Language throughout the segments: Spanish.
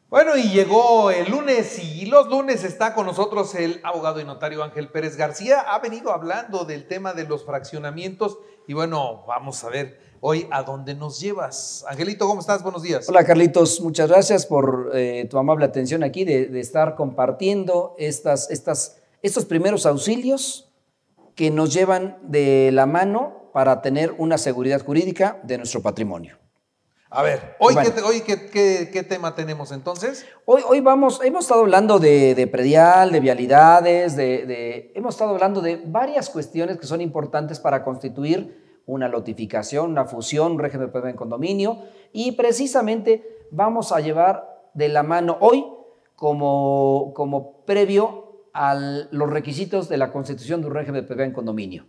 Bueno, y llegó el lunes y los lunes está con nosotros el abogado y notario Ángel Pérez García. Ha venido hablando del tema de los fraccionamientos y bueno, vamos a ver hoy a dónde nos llevas. Angelito, ¿cómo estás? Buenos días. Hola Carlitos, muchas gracias por tu amable atención aquí de estar compartiendo estos primeros auxilios que nos llevan de la mano para tener una seguridad jurídica de nuestro patrimonio. A ver, hoy, Bueno, ¿qué tema tenemos entonces? Hoy hemos estado hablando de predial, de vialidades, hemos estado hablando de varias cuestiones que son importantes para constituir una lotificación, una fusión, un régimen de propiedad en condominio, y precisamente vamos a llevar de la mano hoy como previo a los requisitos de la constitución de un régimen de propiedad en condominio.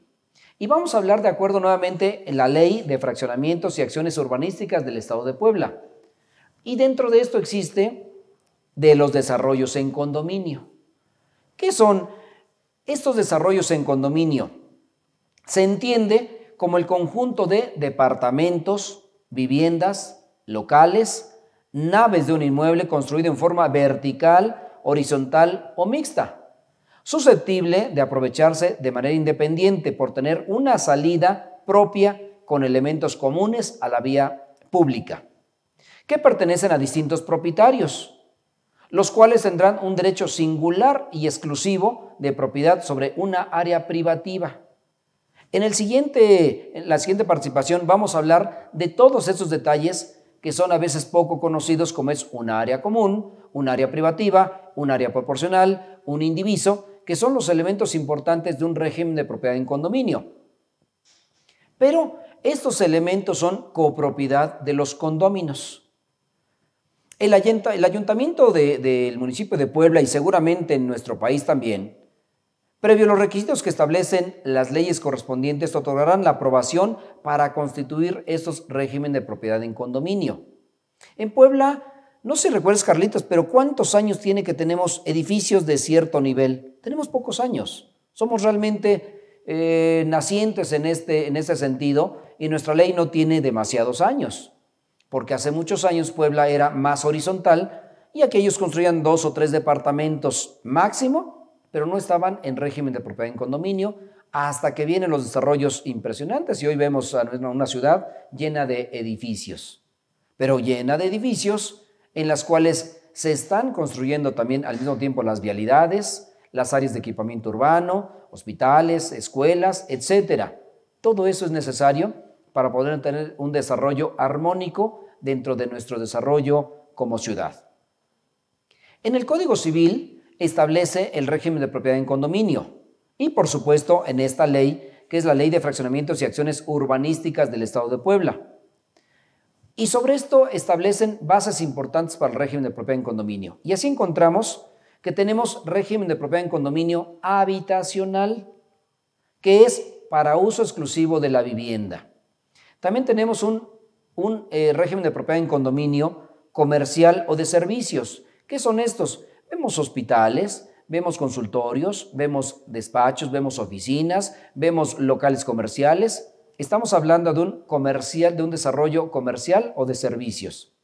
Y vamos a hablar de acuerdo nuevamente en la ley de fraccionamientos y acciones urbanísticas del Estado de Puebla. Y dentro de esto existe de los desarrollos en condominio. ¿Qué son estos desarrollos en condominio? Se entiende como el conjunto de departamentos, viviendas, locales, naves de un inmueble construido en forma vertical, horizontal o mixta, susceptible de aprovecharse de manera independiente por tener una salida propia con elementos comunes a la vía pública, que pertenecen a distintos propietarios, los cuales tendrán un derecho singular y exclusivo de propiedad sobre una área privativa. En la siguiente participación vamos a hablar de todos estos detalles que son a veces poco conocidos, como es un área común, un área privativa, un área proporcional, un indiviso, que son los elementos importantes de un régimen de propiedad en condominio. Pero estos elementos son copropiedad de los condóminos. El ayuntamiento del municipio de Puebla, y seguramente en nuestro país también, previo a los requisitos que establecen las leyes correspondientes, otorgarán la aprobación para constituir estos regímenes de propiedad en condominio. En Puebla, no sé si recuerdas, Carlitos, pero ¿cuántos años tiene que tenemos edificios de cierto nivel? Tenemos pocos años. Somos realmente nacientes en este sentido, y nuestra ley no tiene demasiados años, porque hace muchos años Puebla era más horizontal y aquellos construían 2 o 3 departamentos máximo, pero no estaban en régimen de propiedad en condominio, hasta que vienen los desarrollos impresionantes y hoy vemos a una ciudad llena de edificios, pero llena de edificios en las cuales se están construyendo también al mismo tiempo las vialidades, las áreas de equipamiento urbano, hospitales, escuelas, etcétera. Todo eso es necesario para poder tener un desarrollo armónico dentro de nuestro desarrollo como ciudad. En el Código Civil establece el régimen de propiedad en condominio y, por supuesto, en esta ley, que es la Ley de Fraccionamientos y Acciones Urbanísticas del Estado de Puebla. Y sobre esto establecen bases importantes para el régimen de propiedad en condominio. Y así encontramos que tenemos régimen de propiedad en condominio habitacional, que es para uso exclusivo de la vivienda. También tenemos un régimen de propiedad en condominio comercial o de servicios. ¿Qué son estos? Vemos hospitales, vemos consultorios, vemos despachos, vemos oficinas, vemos locales comerciales. Estamos hablando de un desarrollo comercial o de servicios.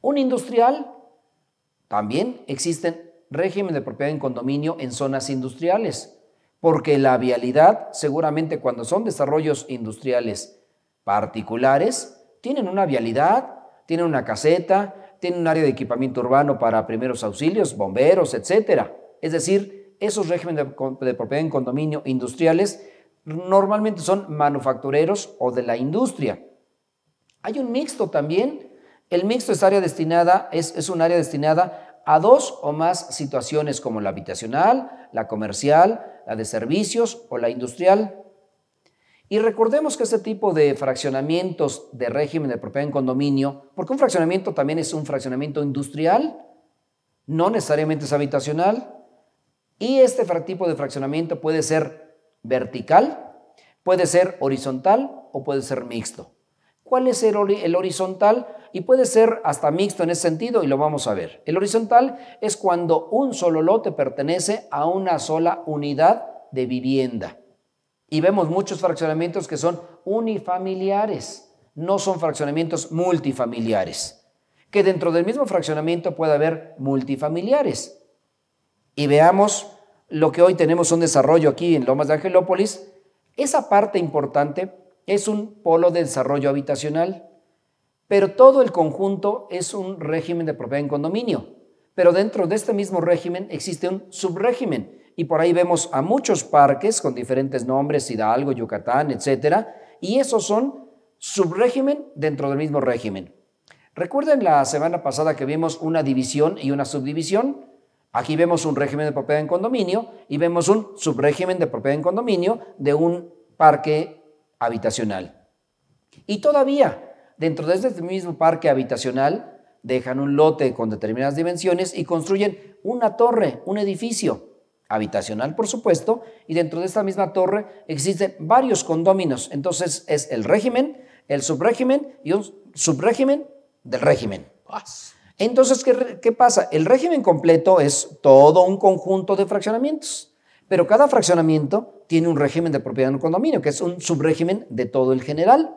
Un industrial, también existen régimen de propiedad en condominio en zonas industriales, porque la vialidad, seguramente cuando son desarrollos industriales particulares, tienen una vialidad, tienen una caseta, tienen un área de equipamiento urbano para primeros auxilios, bomberos, etcétera. Es decir, esos regímenes de propiedad en condominio industriales normalmente son manufactureros o de la industria. Hay un mixto también. El mixto es un área destinada a 2 o más situaciones, como la habitacional, la comercial, la de servicios o la industrial. Y recordemos que este tipo de fraccionamientos de régimen de propiedad en condominio, porque un fraccionamiento también es un fraccionamiento industrial, no necesariamente es habitacional, y este tipo de fraccionamiento puede ser vertical, puede ser horizontal o puede ser mixto. ¿Cuál es el horizontal? Y puede ser hasta mixto en ese sentido, y lo vamos a ver. El horizontal es cuando un solo lote pertenece a una sola unidad de vivienda. Y vemos muchos fraccionamientos que son unifamiliares, no son fraccionamientos multifamiliares. que dentro del mismo fraccionamiento puede haber multifamiliares. Y veamos lo que hoy tenemos un desarrollo aquí en Lomas de Angelópolis. Esa parte importante es un polo de desarrollo habitacional, pero todo el conjunto es un régimen de propiedad en condominio. Pero dentro de este mismo régimen existe un subrégimen, y por ahí vemos a muchos parques con diferentes nombres, Hidalgo, Yucatán, etcétera, y esos son subrégimen dentro del mismo régimen. Recuerden la semana pasada que vimos una división y una subdivisión. Aquí vemos un régimen de propiedad en condominio y vemos un subrégimen de propiedad en condominio de un parque habitacional. Y todavía, dentro de este mismo parque habitacional, dejan un lote con determinadas dimensiones y construyen una torre, un edificio habitacional, por supuesto, y dentro de esta misma torre existen varios condóminos. Entonces es el régimen, el subrégimen y un subrégimen del régimen. Entonces, ¿qué pasa? El régimen completo es todo un conjunto de fraccionamientos, pero cada fraccionamiento tiene un régimen de propiedad en un condominio, que es un subrégimen de todo el general.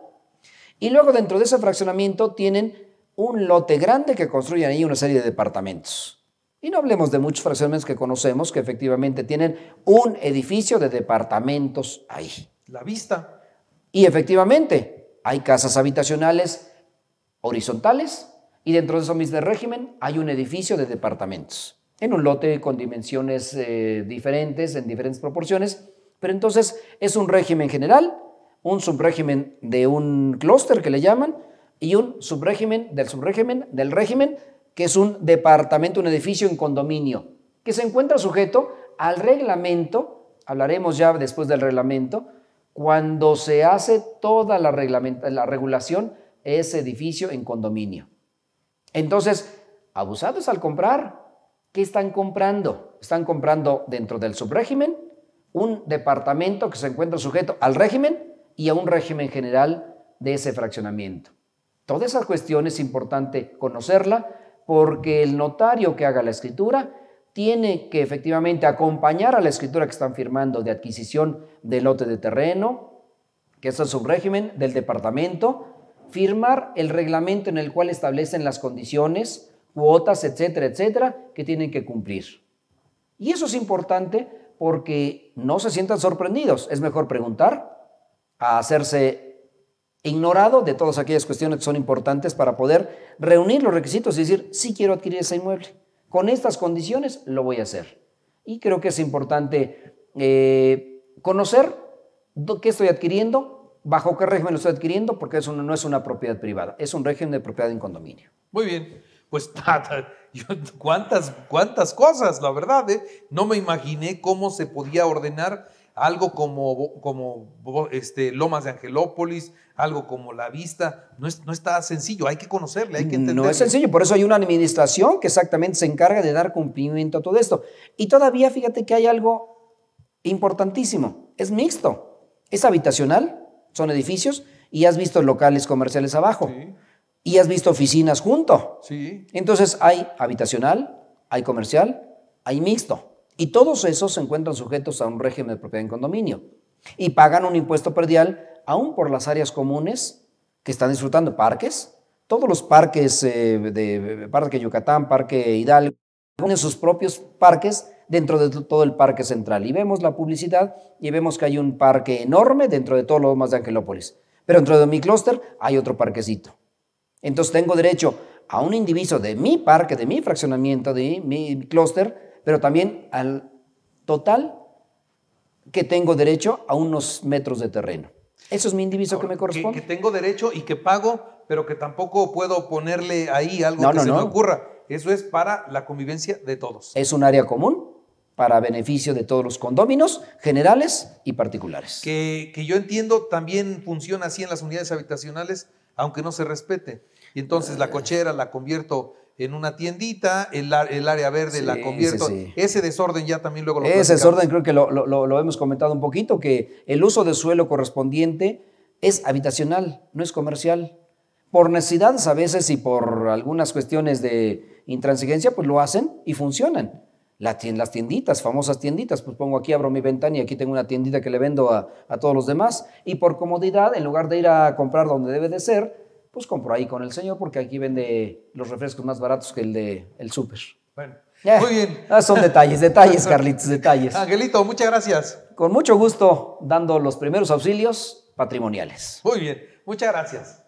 Y luego dentro de ese fraccionamiento tienen un lote grande que construyen ahí una serie de departamentos. Y no hablemos de muchos fraccionamientos que conocemos que efectivamente tienen un edificio de departamentos ahí. La vista. Y efectivamente hay casas habitacionales horizontales y dentro de eso mismo régimen hay un edificio de departamentos en un lote con dimensiones diferentes, en diferentes proporciones, pero entonces es un régimen general, un subrégimen de un clúster que le llaman y un subrégimen del régimen que es un departamento, un edificio en condominio que se encuentra sujeto al reglamento. Hablaremos ya después del reglamento, cuando se hace toda la regulación ese edificio en condominio. Entonces, abusados al comprar, ¿qué están comprando? Están comprando dentro del subrégimen un departamento que se encuentra sujeto al régimen y a un régimen general de ese fraccionamiento. Toda esa cuestión es importante conocerla porque el notario que haga la escritura tiene que efectivamente acompañar a la escritura que están firmando de adquisición del lote de terreno, que es el subrégimen del departamento, firmar el reglamento en el cual establecen las condiciones, cuotas, etcétera, etcétera, que tienen que cumplir. Y eso es importante porque no se sientan sorprendidos. Es mejor preguntar a hacerse ignorado de todas aquellas cuestiones que son importantes para poder reunir los requisitos y decir, sí quiero adquirir ese inmueble. Con estas condiciones lo voy a hacer. Y creo que es importante conocer qué estoy adquiriendo, bajo qué régimen lo estoy adquiriendo, porque eso no es una propiedad privada, es un régimen de propiedad en condominio. Muy bien, pues cuántas cosas, la verdad, no me imaginé cómo se podía ordenar algo como Lomas de Angelópolis, algo como La Vista. No está sencillo, hay que conocerle, hay que entenderle. No es sencillo, por eso hay una administración que exactamente se encarga de dar cumplimiento a todo esto. Y todavía fíjate que hay algo importantísimo, es mixto, es habitacional, son edificios, y has visto locales comerciales abajo, sí, y has visto oficinas junto. Sí. Entonces hay habitacional, hay comercial, hay mixto. Y todos esos se encuentran sujetos a un régimen de propiedad en condominio y pagan un impuesto predial aún por las áreas comunes que están disfrutando parques. Todos los parques de Parque Yucatán, Parque Hidalgo, tienen sus propios parques dentro de todo el parque central. Y vemos la publicidad y vemos que hay un parque enorme dentro de todo lo demás de Angelópolis. Pero dentro de mi clúster hay otro parquecito. Entonces tengo derecho a un indiviso de mi parque, de mi fraccionamiento, de mi clúster, pero también al total que tengo derecho a unos metros de terreno. Eso es mi indiviso que me corresponde. Que tengo derecho y que pago, pero que tampoco puedo ponerle ahí algo que se me ocurra. Eso es para la convivencia de todos. Es un área común para beneficio de todos los condóminos generales y particulares. Que yo entiendo también funciona así en las unidades habitacionales, aunque no se respete. Y entonces la cochera la convierto en una tiendita, el área verde sí, la convierto. Sí, sí. Ese desorden ya también luego lo platicamos. Ese desorden creo que lo hemos comentado un poquito, que el uso de suelo correspondiente es habitacional, no es comercial. Por necesidades a veces y por algunas cuestiones de intransigencia, pues lo hacen y funcionan. Las tienditas, famosas tienditas, pues pongo aquí, abro mi ventana y aquí tengo una tiendita que le vendo a todos los demás. Y por comodidad, en lugar de ir a comprar donde debe de ser, pues compro ahí con el señor porque aquí vende los refrescos más baratos que el súper. Bueno, Ya, muy bien. son detalles, Carlitos, detalles. Angelito, muchas gracias. Con mucho gusto, dando los primeros auxilios patrimoniales. Muy bien, muchas gracias.